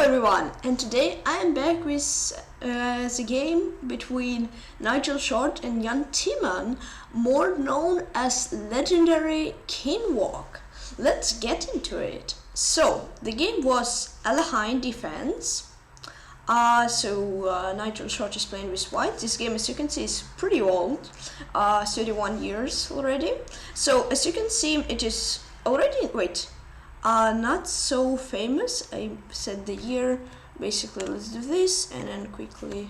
everyone, and today I am back with the game between Nigel Short and Jan Timman, more known as legendary Kinwalk. Let's get into it. So, the game was Aleheim defense. Nigel Short is playing with white. This game, as you can see, is pretty old, 31 years already. So, as you can see, it is already, not so famous. I said the year. Basically, let's do this and then quickly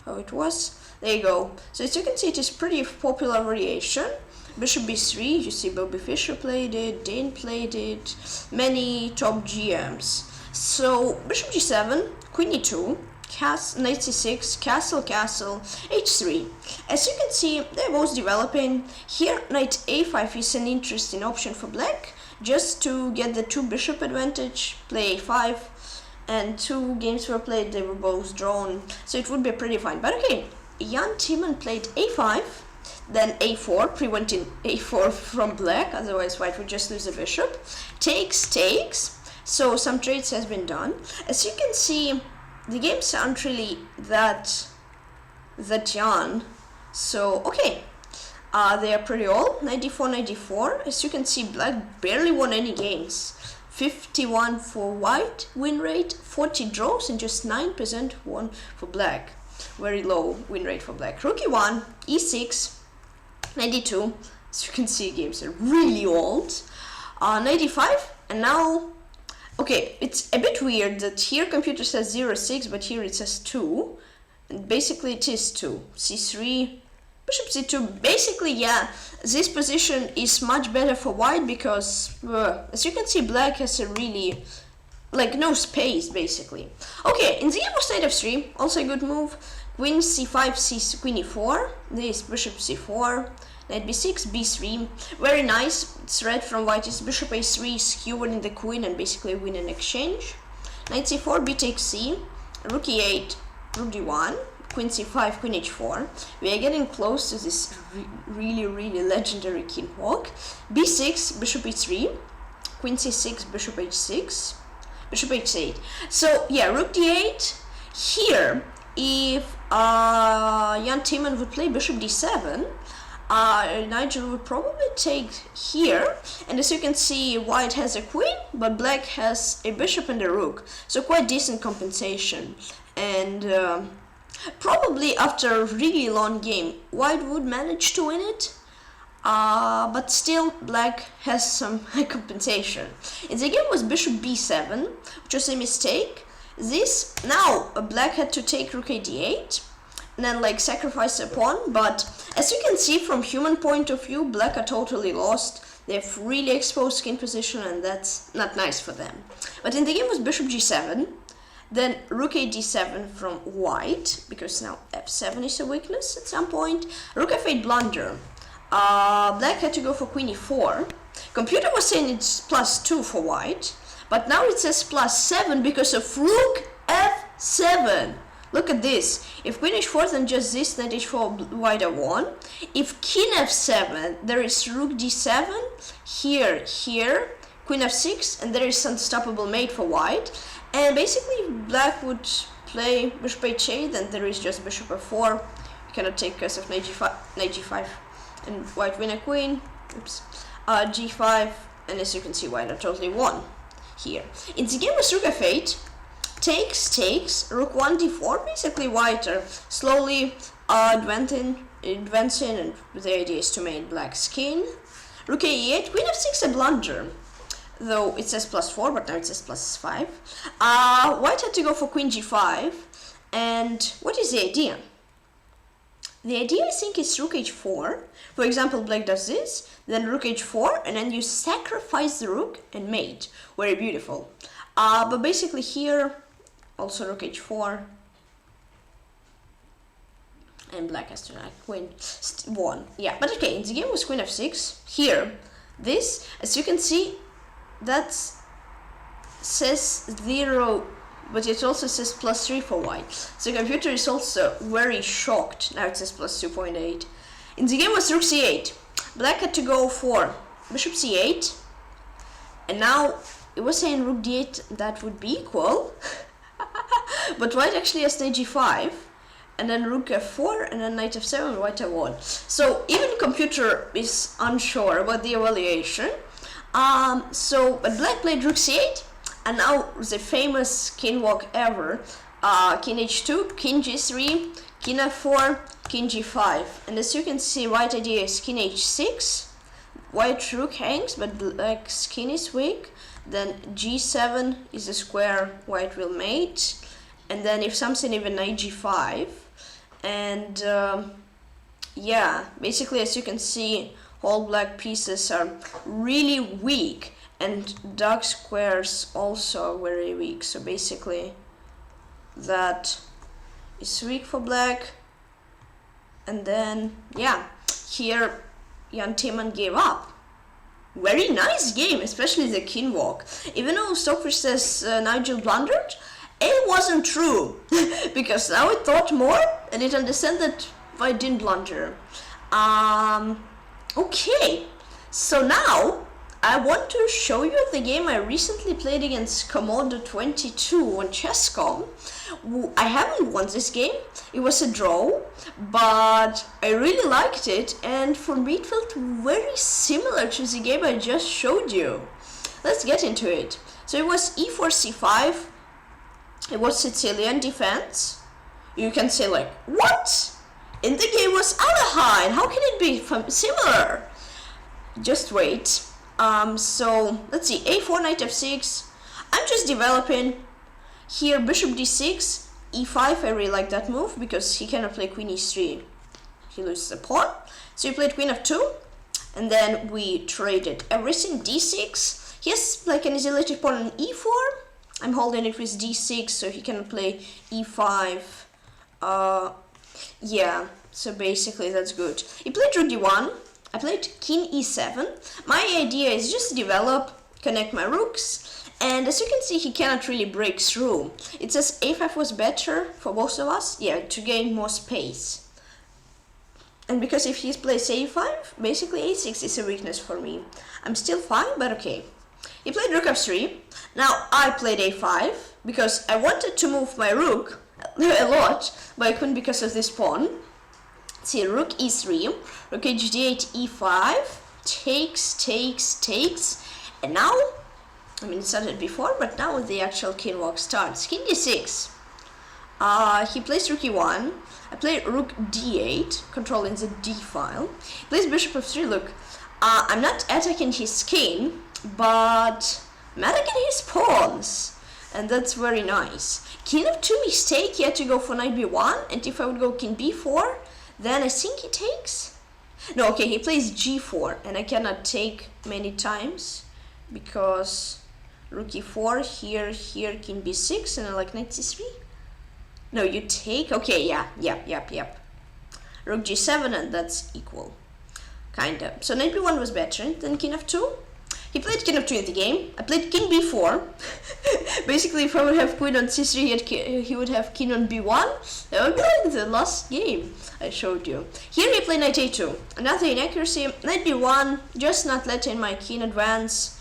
how it was. There you go. So as you can see, it is pretty popular variation. Bishop b3, you see Bobby Fischer played it, Dane played it, many top GMs. So Bishop g7, Queen e2, knight c6, castle, h3. As you can see, they're both developing. Here, knight a5 is an interesting option for black, just to get the two bishop advantage. Play a5, and two games were played, they were both drawn, so it would be pretty fine. But okay, Jan Timman played a5, then a4, preventing a4 from black, otherwise white would just lose the bishop. Takes, so some trades has been done. As you can see, the games aren't really that young, so okay. They are pretty old. 94. As you can see, black barely won any games. 51 for white win rate, 40 draws, and just 9% won for black. Very low win rate for black. Rook e1, e6, 92. As you can see, games are really old. 95, and now, okay, it's a bit weird that here computer says 0-6, but here it says 2. And basically it is 2. c3. Bishop c2, basically, yeah, this position is much better for white because, as you can see, black has a really, no space, basically. Okay, in the game of knight f3, also a good move. Queen c5, queen e4, this bishop c4, knight b6, b3, very nice. Threat from white is bishop a3, skewering the queen and basically win an exchange. Knight c4, b takes c, rook e8, rook d1, Queen c5, Queen h4. We are getting close to this really legendary Kinwalk. b6, Bishop e3, Queen c6, Bishop h6, Bishop h8. So yeah, Rook d8. Here, if Jan Timman would play Bishop d7, Nigel would probably take here, and as you can see, white has a queen, but black has a bishop and a rook. So quite decent compensation, and probably after a really long game, white would manage to win it, but still black has some high compensation. In the game was bishop b7, which was a mistake. Now black had to take rook a d8, and then sacrifice a pawn, but as you can see from human point of view, black are totally lost. They've really exposed king position, and that's not nice for them. But in the game was bishop g7, then rook a d7 from white, because now f7 is a weakness at some point. Rook f8 blunder. Black had to go for queen e4. Computer was saying it's +2 for white, but now it says +7 because of rook f7. Look at this. If queen h4, then just this, knight h4, white are won. If king f7, there is rook d7, here, queen f6, and there is unstoppable mate for white. And basically, black would play bishop h8, then there is just bishop f4. You cannot take because of knight g5, and white win a queen. Oops. G5, and as you can see, white are totally won here. In the game with rook f8, takes, rook 1 d4. Basically, white are slowly advancing, and the idea is to make black's king. Rook a8, queen f6 a blunder. Though it says +4, but now it says +5. White had to go for queen g5, and what is the idea? The idea, I think, is rook h4. For example, black does this, then rook h4, and then you sacrifice the rook and mate. Very beautiful. But basically here, also rook h4, and black has to queen 1. Yeah, but okay, in the game was queen f6. Here, this, as you can see, that says 0, but it also says +3 for white. So the computer is also very shocked. Now it says +2.8. In the game was rook c8. Black had to go for bishop c8, and now it was saying rook d8, that would be equal. But white actually has knight g5, and then rook f4, and then knight f7, white f1. So even computer is unsure about the evaluation. But black played rook c8, and now the famous king walk ever, king h2, king g3, king f4, king g5. And as you can see, white idea is king h6, white rook hangs, but black's king is weak. Then g7 is a square white will mate, and then if something even knight g5, and yeah, basically as you can see, all black pieces are really weak, and dark squares also are very weak. So basically that is weak for black. And then yeah, here Jan Timman gave up. Very nice game, especially the king walk. Even though Stockfish says Nigel blundered, it wasn't true. Because now it thought more and it understood that I didn't blunder. Okay, so now I want to show you the game I recently played against Komodo22 on Chess.com. I haven't won this game, it was a draw, but I really liked it, and for me it felt very similar to the game I just showed you. Let's get into it. So it was e4 c5, it was Sicilian defense. You can say like, what? In the game was Aleheim, how can it be similar? Just wait. So let's see, a4, knight f6, I'm just developing. Here bishop d6, e5, I really like that move because he cannot play queen e3, he loses a pawn. So he played queen f2, and then we traded everything. d6, he has like an isolated pawn on e4, I'm holding it with d6 so he cannot play e5. Yeah, so basically that's good. He played rook d1, I played king e7. My idea is just develop, connect my rooks, and as you can see he cannot really break through. It says a5 was better for both of us, yeah, to gain more space. And because if he plays a5, basically a6 is a weakness for me. I'm still fine, but okay. He played rook f3, now I played a5, because I wanted to move my rook a lot, but I couldn't because of this pawn. See, rook e3, rook hd8, e5, takes, and now, I mean it started before, but now the actual king walk starts. King d6, he plays rook e1, I play rook d8, controlling the d file. He plays bishop f3, look, I'm not attacking his king, but I'm attacking his pawns, and that's very nice. King f2 mistake, he had to go for knight b1, and if I would go king b4, then I think he takes. No, okay, he plays g4, and I cannot take many times because rook e4, here, king b6, and I like knight c3. No, you take. Okay, yep. Rook g7, and that's equal, kinda. So knight b1 was better than king f2. He played king f2 in the game. I played king b4. Basically, if I would have queen on c3, he would have king on b1. That would be like the last game I showed you. Here he played knight a2. Another inaccuracy. Knight b1, just not letting my king advance,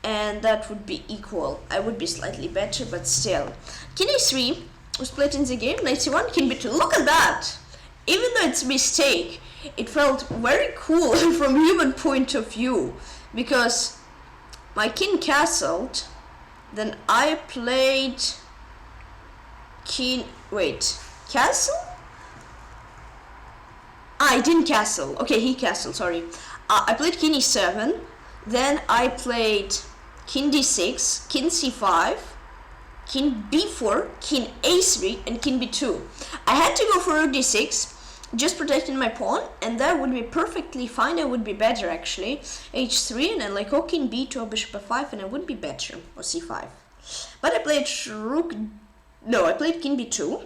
and that would be equal. I would be slightly better, but still. King a3 was played in the game. Knight c1, king b2. Look at that! Even though it's a mistake, it felt very cool from human point of view, because my king castled, then I played king, wait, castle? I didn't castle, okay, he castled, sorry. I played king e7, then I played king d6, king c5, king b4, king a3, and king b2. I had to go for rook d6, just protecting my pawn, and that would be perfectly fine. I would be better actually. h3, and then like king b2 or bishop f5, and I would be better, or c5. But I played I played king b2.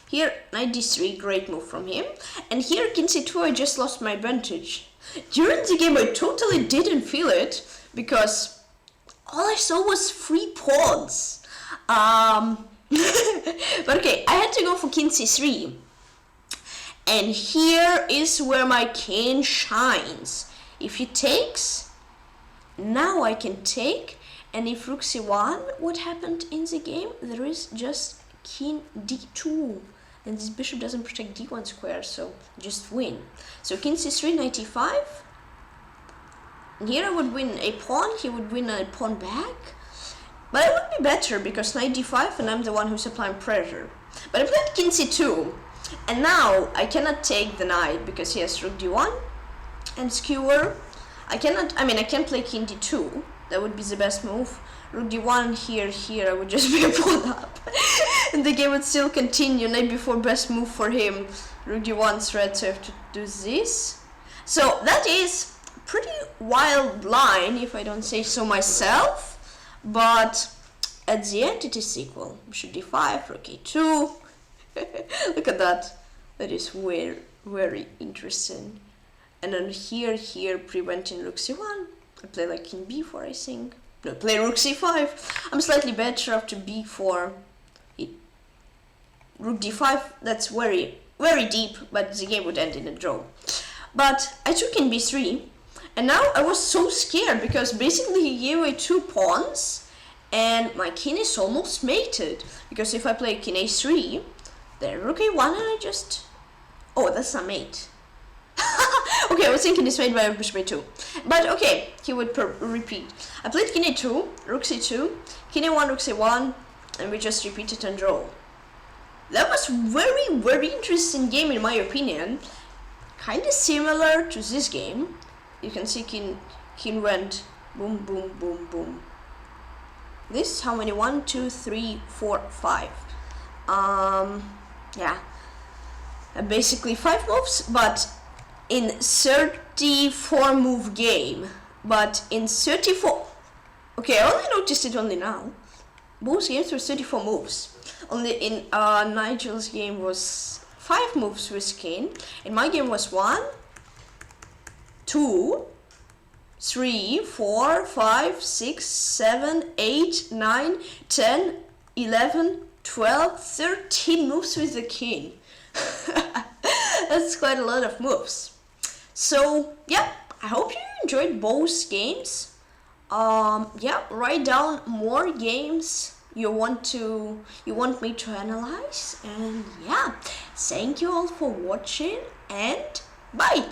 Here knight d3, great move from him. And here king c2, I just lost my advantage. During the game I totally didn't feel it, because all I saw was 3 pawns. But okay, I had to go for king c3. And here is where my king shines. If he takes, now I can take, and if rook c1, what happened in the game? There is just king d2. And this bishop doesn't protect d1 square, so just win. So king c3, 95. And here I would win a pawn, he would win a pawn back. But it would be better because knight d5 and I'm the one who's applying pressure. But I played king c2. And now I cannot take the knight because he has rook d1 and skewer. I can't play king d2. That would be the best move. Rook d1 here, I would just be a pawn up. And the game would still continue. Knight b4, best move for him. Rook d1 threat, so I have to do this. So that is pretty wild line, if I don't say so myself. But at the end it is equal. Bishop d5, rook e2. Look at that. That is very, very interesting. And then here, preventing rook c1. I play like king b4, I think. No, play rook c5. I'm slightly better after b4. Rook d5, that's very, very deep, but the game would end in a draw. But I took king b3, and now I was so scared because basically he gave away 2 pawns, and my king is almost mated. Because if I play king a3, then rook a1, and I just... Oh, that's not mate. Okay, I was thinking it's made by bishop a2. But okay, he would repeat. I played king a2, rook c2, king a1, rook c1, and we just repeated and draw. That was very, very interesting game in my opinion. Kind of similar to this game. You can see king went boom, boom, boom, boom. This, how many? 1, 2, 3, 4, 5. Yeah. Basically 5 moves, but in 34 move game. But in 34... Okay, I only noticed it only now. Both games were 34 moves. Only in Nigel's game was 5 moves with king. In my game was 1, 2, 3, 4, 5, 6, 7, 8, 9, 10, 11, 12, 13 moves with the king. That's quite a lot of moves. So yeah, I hope you enjoyed both games. Yeah, write down more games you want me to analyze, and yeah, thank you all for watching, and bye.